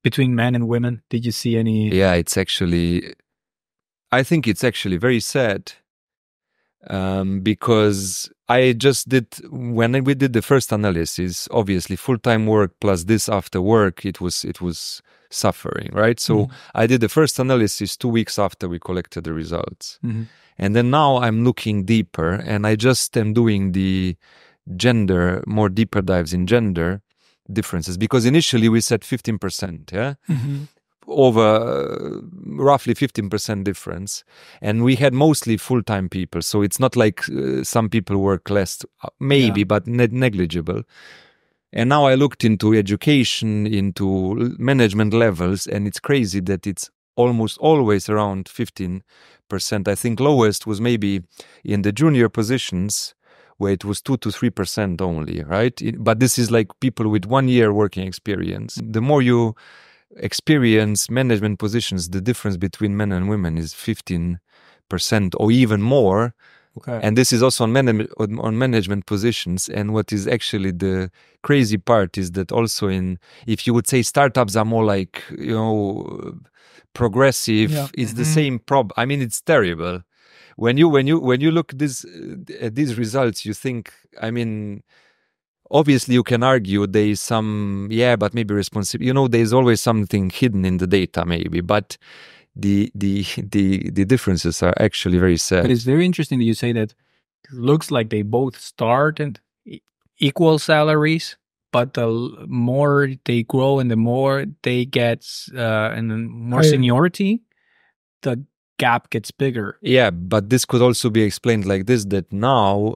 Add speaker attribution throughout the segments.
Speaker 1: between men and women? Did you see any?
Speaker 2: Yeah, I think it's actually very sad. Because I just did, when we did the first analysis, obviously full-time work plus this after work, it was suffering, right? So I did the first analysis 2 weeks after we collected the results. And then now I'm looking deeper, and I just am doing the gender, more deeper dives in gender differences, because initially we said 15%, yeah? Over roughly 15% difference, and we had mostly full-time people, so it's not like some people work less, maybe, but negligible. And now I looked into education, into management levels, and it's crazy that it's almost always around 15%. I think lowest was maybe in the junior positions, where it was 2 to 3% only, right? But this is like people with 1 year working experience. The more you experience management positions, the difference between men and women is 15% or even more.
Speaker 1: Okay.
Speaker 2: And this is also on management positions. And what is actually the crazy part is that also if you would say startups are more like, progressive, it's the same problem. I mean, it's terrible. When you look at these results, you think, I mean, obviously, you can argue there is some, but maybe responsibility. There's always something hidden in the data, maybe, but the differences are actually very sad.
Speaker 1: But it's very interesting that you say that it looks like they both start at equal salaries, but the more they grow and the more they get and the more seniority, the gap gets bigger.
Speaker 2: Yeah, but this could also be explained like this, that now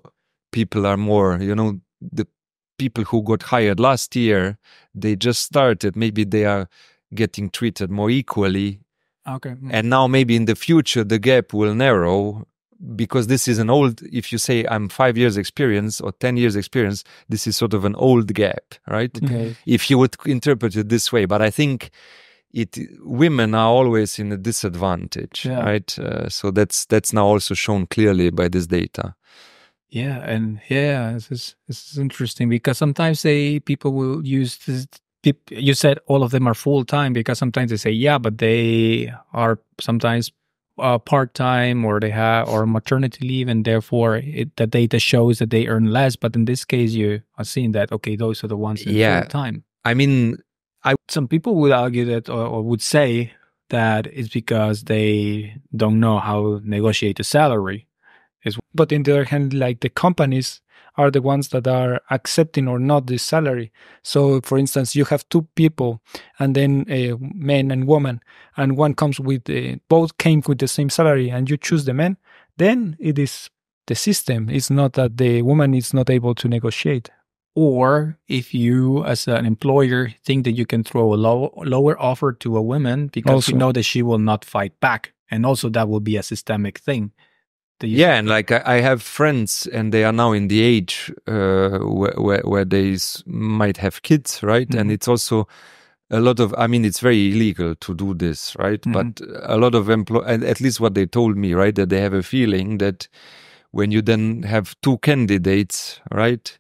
Speaker 2: people are more, the people who got hired last year, they just started, maybe they are getting treated more equally.
Speaker 1: Okay.
Speaker 2: And now maybe in the future, the gap will narrow, because this is an old, if you say I'm 5 years experience or 10 years experience, this is sort of an old gap, right?
Speaker 1: Okay.
Speaker 2: If you would interpret it this way. But I think women are always in a disadvantage, right? So that's now also shown clearly by this data.
Speaker 1: Yeah, and this is interesting, because sometimes people will use this. You said all of them are full-time, because sometimes they say, but they are sometimes part-time, or they have or maternity leave, and therefore the data shows that they earn less. But in this case, you are seeing that, okay, those are the ones that are full-time.
Speaker 2: I mean,
Speaker 1: some people would argue that, or would say that it's because they don't know how to negotiate a salary. But on the other hand, like, the companies are the ones that are accepting or not this salary. So, for instance, you have two people, and then a man and woman, and one comes with both came with the same salary, and you choose the man. Then it is the system. It's not that the woman is not able to negotiate. Or if you, as an employer, think that you can throw a lower offer to a woman because you know that she will not fight back, and also that will be a systemic thing.
Speaker 2: And like I have friends, and they are now in the age where they might have kids, right? And it's also a lot of, I mean, it's very illegal to do this, right? But a lot of at least what they told me, right, that they have a feeling that when you then have two candidates, right,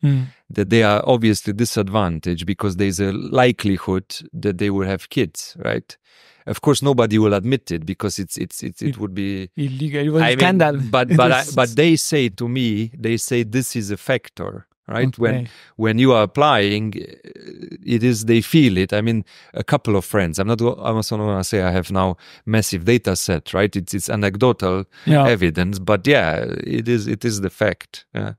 Speaker 2: that they are obviously disadvantaged because there's a likelihood that they will have kids, right? Of course, nobody will admit it because it would be
Speaker 1: illegal. It was a scandal.
Speaker 2: But they say to me, this is a factor, right? Okay. When you are applying, they feel it. I mean, a couple of friends. I'm also not going to say I have now massive data set, right? It's anecdotal evidence, but it is the fact. Yeah.